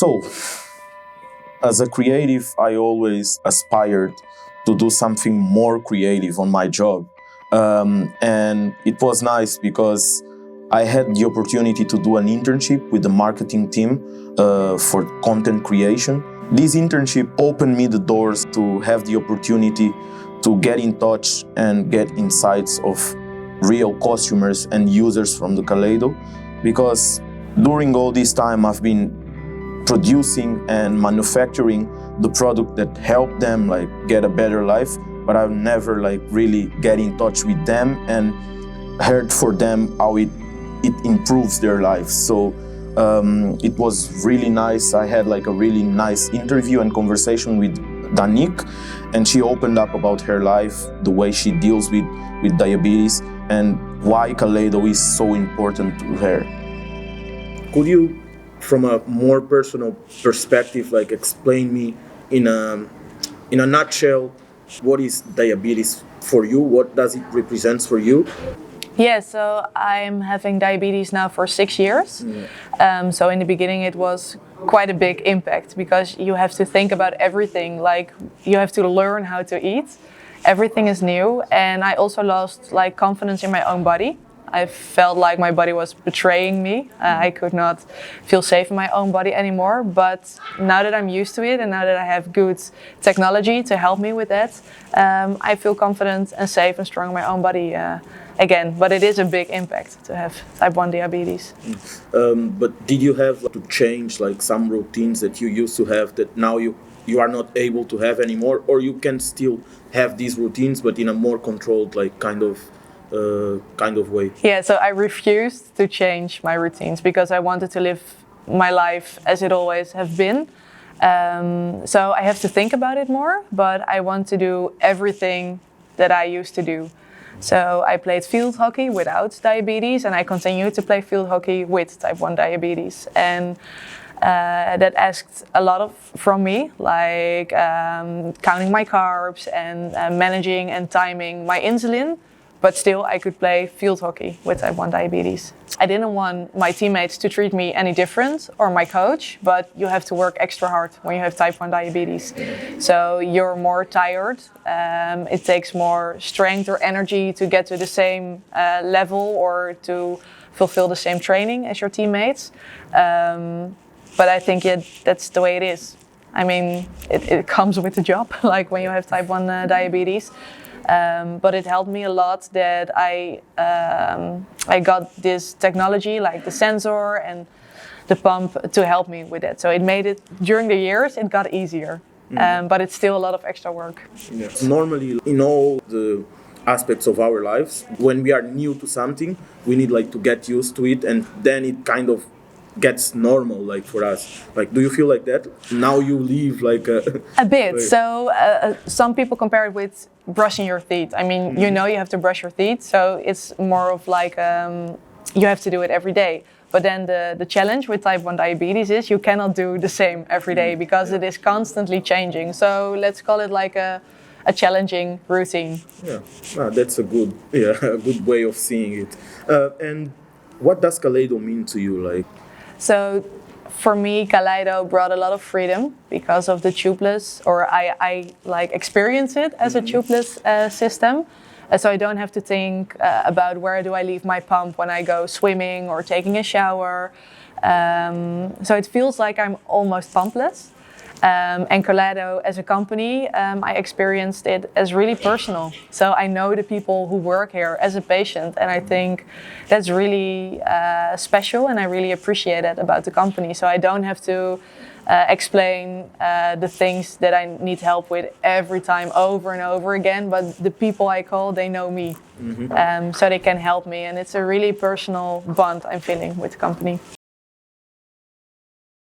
So, as a creative, I always aspired to do something more creative on my job. And it was nice because I had the opportunity to do an internship with the marketing team for content creation. This internship opened me the doors to have the opportunity to get in touch and get insights of real customers and users from the Kaleido, because during all this time I've been producing and manufacturing the product that helped them get a better life, but I've never really get in touch with them and heard for them how it improves their lives. So it was really nice. I had a really nice interview and conversation with Danique, and she opened up about her life, the way she deals with diabetes, and why Kaleido is so important to her. Could you, from a more personal perspective, explain me in a nutshell, what is diabetes for you? What does it represent for you? Yeah, so I'm having diabetes now for 6 years. So in the beginning it was quite a big impact, because you have to think about everything, you have to learn how to eat. Everything is new, and I also lost confidence in my own body. I felt like my body was betraying me. I could not feel safe in my own body anymore. But now that I'm used to it, and now that I have good technology to help me with that, I feel confident and safe and strong in my own body again. But it is a big impact to have type 1 diabetes. But did you have to change some routines that you used to have that now you are not able to have anymore, or you can still have these routines but in a more controlled kind of way? Yeah, so I refused to change my routines because I wanted to live my life as it always have been. So I have to think about it more, but I want to do everything that I used to do. So I played field hockey without diabetes, and I continue to play field hockey with type 1 diabetes. And that asked a lot from me, counting my carbs and managing and timing my insulin. But still, I could play field hockey with type 1 diabetes. I didn't want my teammates to treat me any different, or my coach, but you have to work extra hard when you have type 1 diabetes. So you're more tired. It takes more strength or energy to get to the same level or to fulfill the same training as your teammates. But I think that's the way it is. I mean, it comes with the job, when you have type 1 diabetes. But it helped me a lot that I got this technology, the sensor and the pump, to help me with it. So it made it, during the years, it got easier. But it's still a lot of extra work. Yeah. Normally, in all the aspects of our lives, when we are new to something, we need to get used to it, and then it kind of gets normal for us. Do you feel like that? Now you live a bit. So some people compare it with brushing your teeth. I mean, you have to brush your teeth, so it's more of you have to do it every day. But then the challenge with type 1 diabetes is you cannot do the same every day, because it is constantly changing. So let's call it a challenging routine. Yeah, that's a good way of seeing it. And what does Kaleido mean to you? So for me, Kaleido brought a lot of freedom because of the tubeless, or I experience it as a tubeless system. So I don't have to think about where do I leave my pump when I go swimming or taking a shower. So it feels like I'm almost pumpless. And Kaleido as a company, I experienced it as really personal. So I know the people who work here as a patient, and I think that's really special, and I really appreciate that about the company. So I don't have to explain the things that I need help with every time over and over again, but the people I call, they know me. So they can help me, and it's a really personal bond I'm feeling with the company.